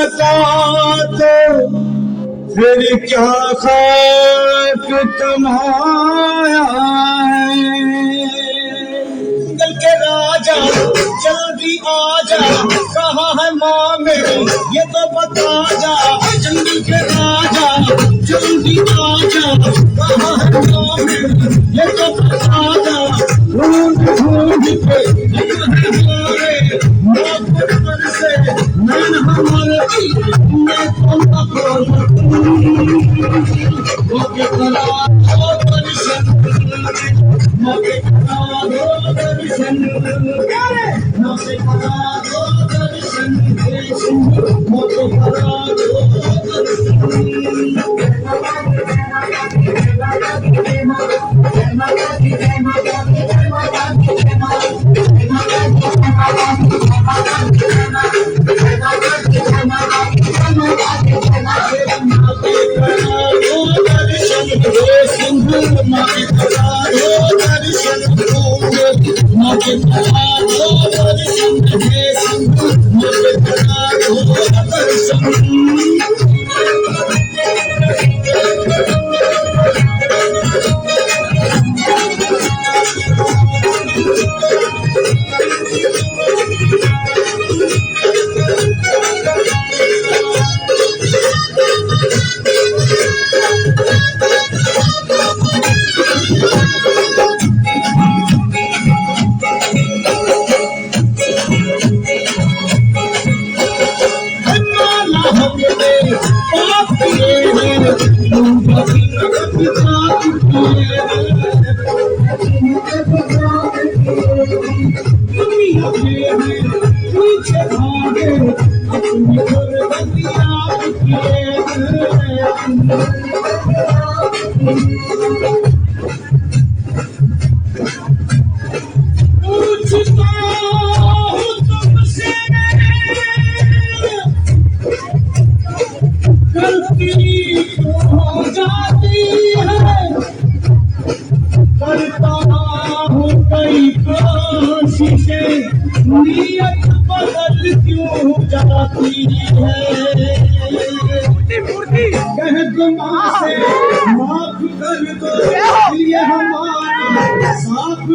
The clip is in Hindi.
तो फिर क्या खाक कमाया है। जंगल के राजा जल्दी आ जा, कहाँ है माँ मेरी ये तो बता जा। जंगल के राजा जल्दी आ जा, कहाँ है माँ मेरी ये तो बता जा। ढूंढ ढूंढ के हमारे मौत से नैन हमारे मैं मोके करा दो दर्शन, मोके करा दो दर्शन, मोके करा दो दर्शन, मोके करा दो नीयत बदल क्यों जाती है। कह गुमा से माफ कर दो, ये हमारा साफ